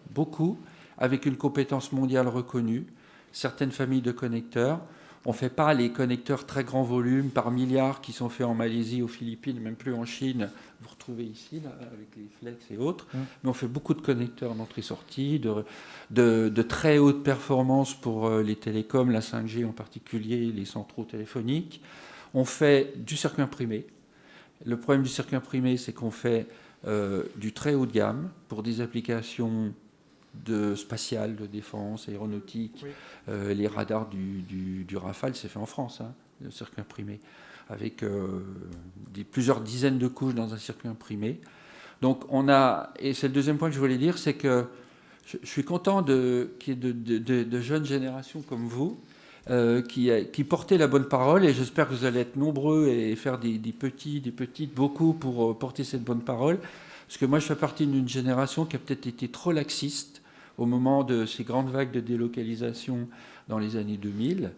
D: avec une compétence mondiale reconnue. Certaines familles de connecteurs. On ne fait pas les connecteurs très grand volume par milliards qui sont faits en Malaisie, aux Philippines, même plus en Chine. Vous retrouvez ici, là, avec les Flex et autres. Mais on fait beaucoup de connecteurs d'entrée-sortie, de très haute performance pour les télécoms, la 5G en particulier, les centraux téléphoniques. On fait du circuit imprimé. Le problème du circuit imprimé, c'est qu'on fait du très haut de gamme pour des applications de spatial, de défense, aéronautique.
A: Oui.
D: Les radars du Rafale, c'est fait en France, hein, le circuit imprimé, avec plusieurs dizaines de couches dans un circuit imprimé. Donc on a, et c'est le deuxième point que je voulais dire, c'est que je suis content qu'il y ait de jeunes générations comme vous qui portez la bonne parole, et j'espère que vous allez être nombreux et faire des petites, beaucoup pour porter cette bonne parole. Parce que moi, je fais partie d'une génération qui a peut-être été trop laxiste au moment de ces grandes vagues de délocalisation dans les années 2000.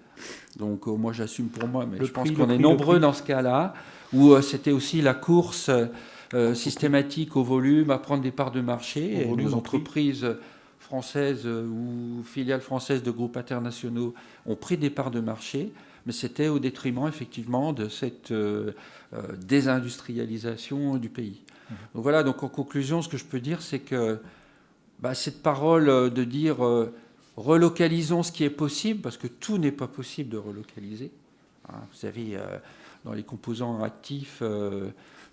D: Donc moi, j'assume pour moi, mais je pense qu'on est nombreux dans ce cas-là, où c'était aussi la course systématique au volume, à prendre des parts de marché. Et nos entreprises françaises ou filiales françaises de groupes internationaux ont pris des parts de marché, mais c'était au détriment effectivement de cette désindustrialisation du pays. Donc voilà, donc en conclusion, ce que je peux dire, c'est que cette parole de dire relocalisons ce qui est possible, parce que tout n'est pas possible de relocaliser. Hein, vous savez, dans les composants actifs,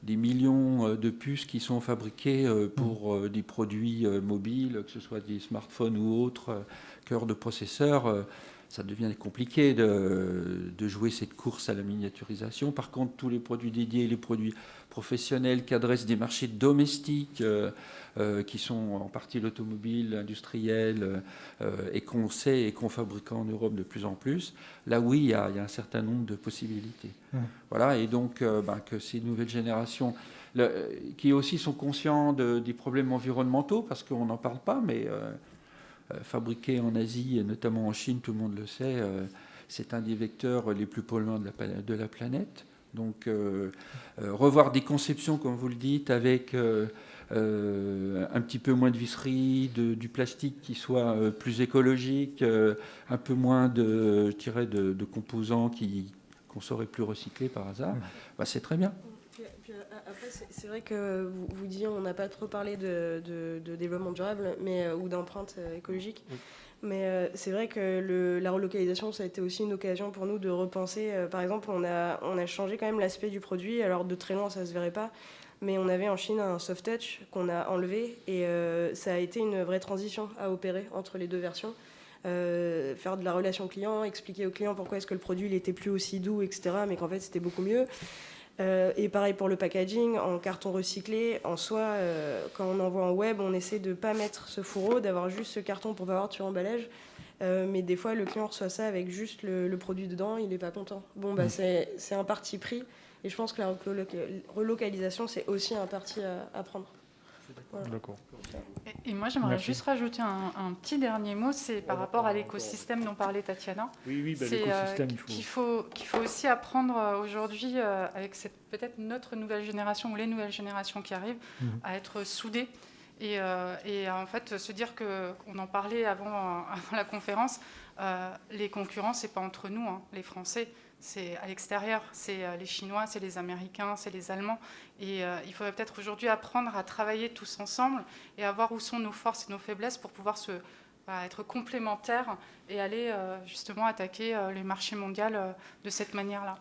D: des millions de puces qui sont fabriquées pour des produits mobiles, que ce soit des smartphones ou autres, cœurs de processeurs. Ça devient compliqué de jouer cette course à la miniaturisation. Par contre, tous les produits dédiés, les produits professionnels qui adressent des marchés domestiques, qui sont en partie l'automobile, l'industriel, et qu'on sait et qu'on fabrique en Europe de plus en plus, là oui, il y a un certain nombre de possibilités. Voilà, et donc que ces nouvelles générations, qui aussi sont conscients des problèmes environnementaux, parce qu'on n'en parle pas, mais fabriqué en Asie, et notamment en Chine, tout le monde le sait, c'est un des vecteurs les plus polluants de la planète. Donc revoir des conceptions, comme vous le dites, avec un petit peu moins de visserie, du plastique qui soit plus écologique, un peu moins de composants qu'on saurait plus recycler par hasard, c'est très bien.
C: Après, c'est vrai que vous dites, on n'a pas trop parlé de développement durable ou d'empreinte écologique. Oui. Mais c'est vrai que la relocalisation, ça a été aussi une occasion pour nous de repenser. Par exemple, on a changé quand même l'aspect du produit. Alors, de très loin, ça ne se verrait pas. Mais on avait en Chine un soft touch qu'on a enlevé. Et ça a été une vraie transition à opérer entre les deux versions. Faire de la relation client, expliquer au client pourquoi est-ce que le produit il était plus aussi doux, etc. Mais qu'en fait, c'était beaucoup mieux. Et pareil pour le packaging, en carton recyclé, en soi, quand on envoie en web, on essaie de ne pas mettre ce fourreau, d'avoir juste ce carton pour pas avoir de suremballage. Mais des fois, le client reçoit ça avec juste le produit dedans, il n'est pas content. Bon, c'est un parti pris. Et je pense que la relocalisation, c'est aussi un parti à prendre. Voilà.
A: D'accord.
B: Et moi, j'aimerais juste rajouter un petit dernier mot, c'est par rapport à l'écosystème dont parlait Tatiana.
A: Oui, l'écosystème,
B: qu'il faut aussi apprendre aujourd'hui, avec peut-être notre nouvelle génération ou les nouvelles générations qui arrivent, à être soudés. Et en fait, se dire qu'on en parlait avant la conférence, les concurrents, c'est pas entre nous, hein, les Français. C'est à l'extérieur, c'est les Chinois, c'est les Américains, c'est les Allemands. Et il faudrait peut-être aujourd'hui apprendre à travailler tous ensemble et à voir où sont nos forces et nos faiblesses pour pouvoir être complémentaires et aller justement attaquer les marchés mondiaux de cette manière-là.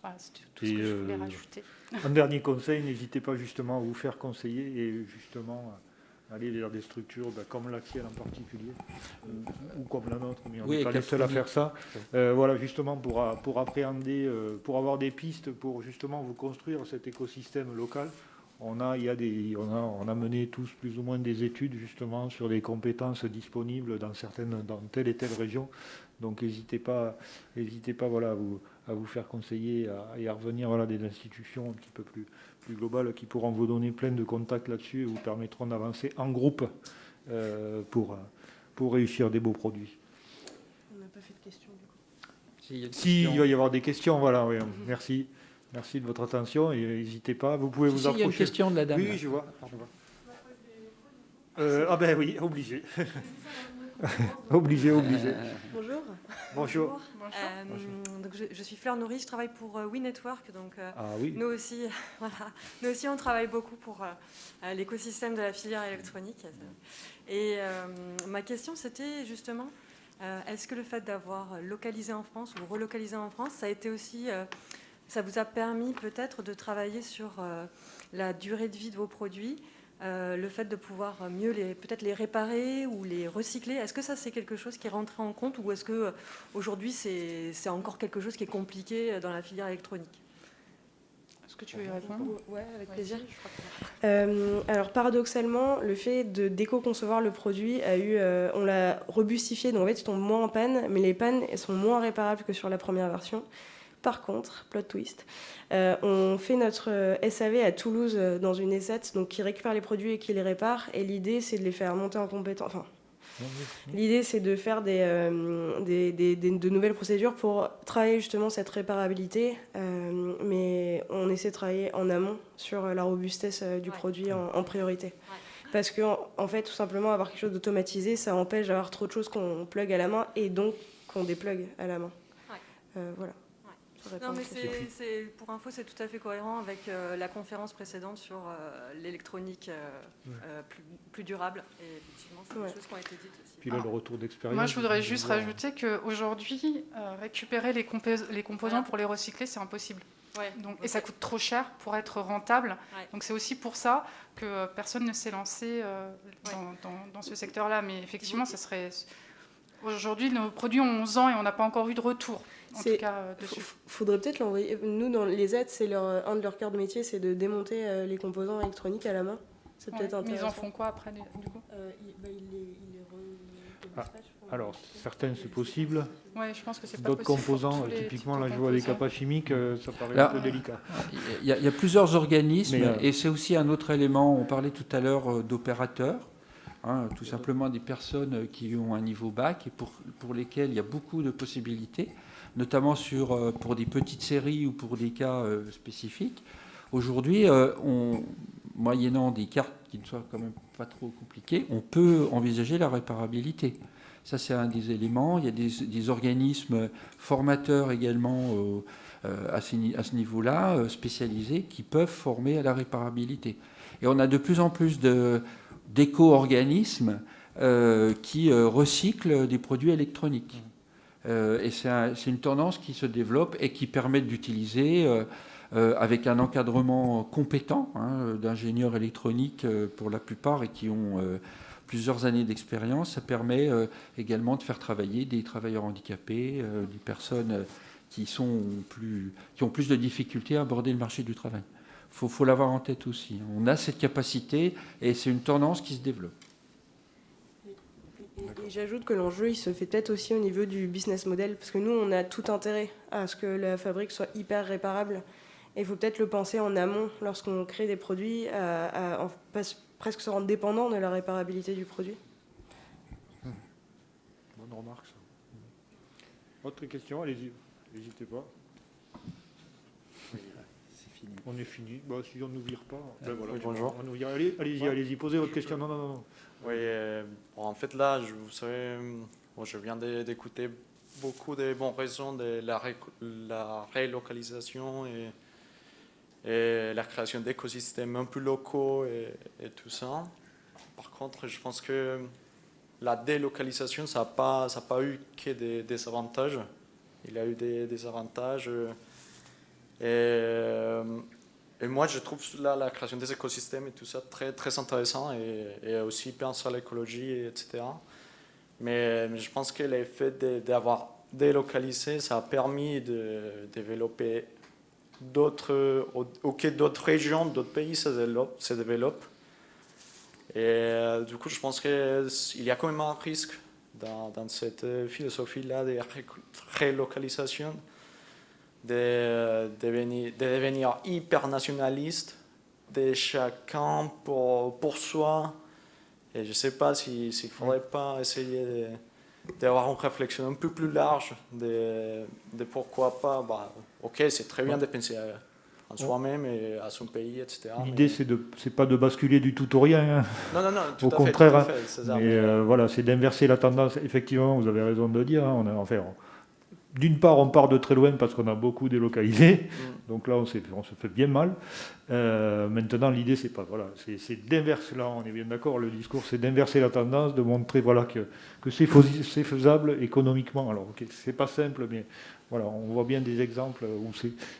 B: Voilà, c'est tout ce que je voulais rajouter.
A: Un dernier conseil, n'hésitez pas justement à vous faire conseiller et justement aller vers des structures comme l'Axiel en particulier, ou comme la nôtre, mais on n'est pas les seuls à faire ça. Voilà, justement pour appréhender, pour avoir des pistes, pour justement vous construire cet écosystème local. On a mené tous plus ou moins des études justement sur les compétences disponibles dans telle et telle région. Donc n'hésitez pas voilà, à vous faire conseiller et à revenir des institutions un petit peu plus globales qui pourront vous donner plein de contacts là-dessus et vous permettront d'avancer en groupe pour réussir des beaux produits.
C: On n'a pas fait de questions du coup.
A: Si, il va y avoir des questions, voilà. Oui, merci. Merci de votre attention et n'hésitez pas, vous pouvez vous approcher.
D: Il y a une question de la dame.
A: Oui, je vois. Oui, obligé. obligé.
C: Bonjour.
E: Bonjour. Donc je suis Fleur Nourri, je travaille pour WeNetwork. Donc nous aussi, on travaille beaucoup pour l'écosystème de la filière électronique. Et ma question, c'était justement, est-ce que le fait d'avoir localisé en France ou relocalisé en France, ça a été aussi, ça vous a permis peut-être de travailler sur la durée de vie de vos produits, le fait de pouvoir mieux peut-être les réparer ou les recycler, est-ce que ça c'est quelque chose qui est rentré en compte ou est-ce que aujourd'hui c'est encore quelque chose qui est compliqué dans la filière électronique?
B: Est-ce que tu veux y répondre?
C: Oui, avec plaisir. Alors paradoxalement, le fait de d'éco-concevoir le produit on l'a robustifié, donc en fait il tombe moins en panne, mais les pannes elles sont moins réparables que sur la première version. Par contre, plot twist, on fait notre SAV à Toulouse dans une ESAT, donc qui récupère les produits et qui les répare. Et l'idée, c'est de les faire monter en compétence. Enfin, l'idée, c'est de faire de nouvelles procédures pour travailler justement cette réparabilité. Mais on essaie de travailler en amont sur la robustesse du produit en priorité. Ouais. Parce que, en fait, tout simplement, avoir quelque chose d'automatisé, ça empêche d'avoir trop de choses qu'on plug à la main et donc qu'on déplugue à la main. Ouais. Voilà.
E: Non, mais pour info, c'est tout à fait cohérent avec la conférence précédente sur l'électronique plus durable. Et effectivement, c'est des choses qui ont été dites aussi.
A: Puis là, le retour d'expérience.
B: Moi, je voudrais juste rajouter qu'aujourd'hui, récupérer les composants pour les recycler, c'est impossible. Ouais. Donc, et ça coûte trop cher pour être rentable. Ouais. Donc c'est aussi pour ça que personne ne s'est lancé dans ce secteur-là. Mais effectivement, ça serait... Aujourd'hui, nos produits ont 11 ans et on n'a pas encore eu de retour. En tout cas, dessus.
C: Faudrait peut-être l'envoyer. Nous, dans les aides, c'est un de leurs cœurs de métier, c'est de démonter les composants électroniques à la main. C'est peut-être intéressant.
B: Mais ils en font quoi après, du coup
A: Alors, certains, c'est possible.
B: Ouais, je pense que c'est pas
A: D'autres composants, typiquement, là, je vois des capas chimiques, ça paraît un peu délicat.
D: Il y a plusieurs organismes, et c'est aussi un autre élément. On parlait tout à l'heure d'opérateurs. Tout simplement des personnes qui ont un niveau bac et pour lesquelles il y a beaucoup de possibilités, notamment pour des petites séries ou pour des cas spécifiques. Aujourd'hui, moyennant des cartes qui ne soient quand même pas trop compliquées, on peut envisager la réparabilité. Ça, c'est un des éléments. Il y a des organismes formateurs également à ce niveau-là, spécialisés, qui peuvent former à la réparabilité. Et on a de plus en plus d'éco-organismes qui recyclent des produits électroniques. Et c'est une tendance qui se développe et qui permet d'utiliser, avec un encadrement compétent d'ingénieurs électroniques pour la plupart et qui ont plusieurs années d'expérience, ça permet également de faire travailler des travailleurs handicapés, des personnes qui ont plus de difficultés à aborder le marché du travail. Il faut l'avoir en tête aussi. On a cette capacité et c'est une tendance qui se développe.
C: Et j'ajoute que l'enjeu, il se fait peut-être aussi au niveau du business model, parce que nous, on a tout intérêt à ce que la fabrique soit hyper réparable. Et il faut peut-être le penser en amont lorsqu'on crée des produits, presque se rendre dépendant de la réparabilité du produit.
A: Bonne remarque, ça. Autre question, allez-y, n'hésitez pas. On est fini. Bah, si on ne nous vire pas. Voilà,
F: oui, bonjour.
A: Allez-y, posez votre question. Non.
F: Oui, en fait, là, vous savez, je viens d'écouter beaucoup de bonnes raisons de la relocalisation et la création d'écosystèmes un peu locaux et tout ça. Par contre, je pense que la délocalisation, ça n'a pas eu que des désavantages. Il y a eu des avantages. Et moi, je trouve la création des écosystèmes et tout ça très, très intéressant et aussi penser à l'écologie, etc. Mais je pense que l'effet d'avoir délocalisé, ça a permis de développer d'autres régions, d'autres pays se développent. Et du coup, je pense qu'il y a quand même un risque dans cette philosophie-là de relocalisation. De devenir hyper nationaliste, de chacun pour soi. Et je ne sais pas s'il ne faudrait pas essayer d'avoir une réflexion un peu plus large de pourquoi pas. Ok, c'est très bien de penser à soi-même et à son pays, etc.
A: L'idée, c'est pas de basculer du tout au rien.
F: Non, tout
A: au contraire, voilà, c'est d'inverser la tendance. Effectivement, vous avez raison de le dire. D'une part, on part de très loin parce qu'on a beaucoup délocalisé, donc là on se fait bien mal. Maintenant, l'idée c'est d'inverser, là on est bien d'accord, le discours c'est d'inverser la tendance, de montrer que c'est faisable économiquement. Alors ok, c'est pas simple, mais voilà, on voit bien des exemples où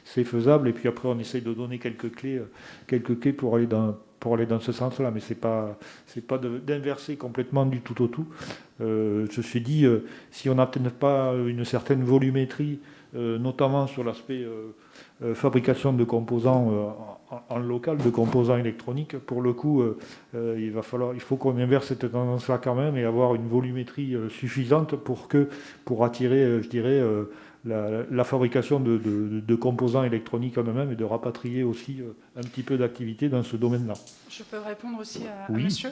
A: c'est faisable, et puis après on essaye de donner quelques clés pour aller dans ce sens-là, mais c'est pas d'inverser complètement du tout au tout. Ceci dit, si on n'a peut-être pas une certaine volumétrie, notamment sur l'aspect fabrication de composants en local, de composants électroniques, pour le coup, il faut qu'on inverse cette tendance-là quand même et avoir une volumétrie suffisante pour attirer, je dirais, la fabrication de composants électroniques en eux-mêmes et de rapatrier aussi un petit peu d'activité dans ce domaine-là.
B: Je peux répondre aussi à
A: oui.
B: monsieur.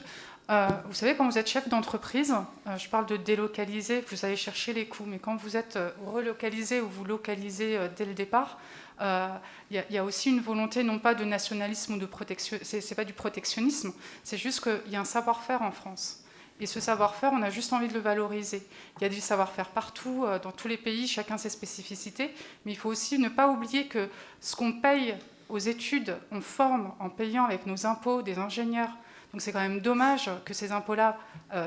B: Vous savez, quand vous êtes chef d'entreprise, je parle de délocaliser, vous allez chercher les coûts, mais quand vous êtes relocalisé ou vous localisez dès le départ, il y a aussi une volonté, non pas de nationalisme ou de protection, c'est pas du protectionnisme, c'est juste qu'il y a un savoir-faire en France. Et ce savoir-faire, on a juste envie de le valoriser. Il y a du savoir-faire partout, dans tous les pays, chacun ses spécificités, mais il faut aussi ne pas oublier que ce qu'on paye aux études, on forme en payant avec nos impôts des ingénieurs. Donc c'est quand même dommage que ces impôts-là,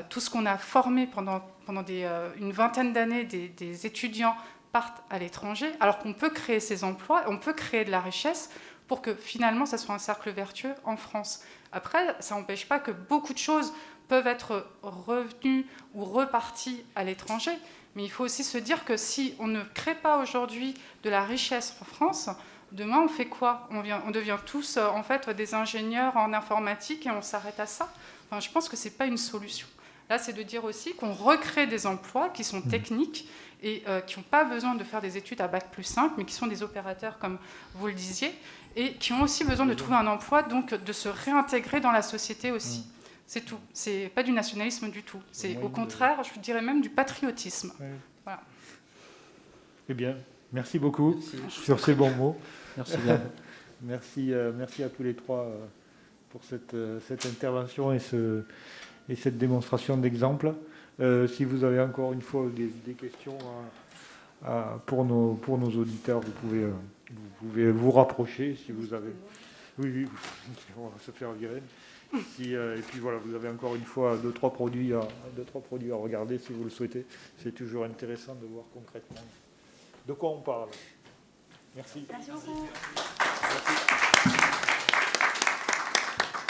B: tout ce qu'on a formé pendant une vingtaine d'années des étudiants partent à l'étranger, alors qu'on peut créer ces emplois, on peut créer de la richesse pour que finalement ça soit un cercle vertueux en France. Après, ça n'empêche pas que beaucoup de choses peuvent être revenues ou reparties à l'étranger, mais il faut aussi se dire que si on ne crée pas aujourd'hui de la richesse en France, demain, on fait quoi ? On devient tous en fait des ingénieurs en informatique et on s'arrête à ça. Enfin, je pense que ce n'est pas une solution. Là, c'est de dire aussi qu'on recrée des emplois qui sont techniques et qui n'ont pas besoin de faire des études à Bac+5, mais qui sont des opérateurs, comme vous le disiez, et qui ont aussi besoin de trouver un emploi, donc de se réintégrer dans la société aussi. C'est tout. C'est pas du nationalisme du tout. C'est au contraire, je dirais même du patriotisme.
A: Oui.
B: Voilà.
A: Eh bien, merci beaucoup sur ces bons mots.
D: Merci bien.
A: Merci à tous les trois pour cette intervention et cette démonstration d'exemple. Si vous avez encore une fois des questions pour nos auditeurs, vous pouvez vous rapprocher si vous avez. Oui, on va se faire virer. Et puis voilà, vous avez encore une fois 2-3 produits à regarder si vous le souhaitez. C'est toujours intéressant de voir concrètement de quoi on parle. Merci.
C: Merci beaucoup.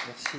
A: Merci.
D: Merci.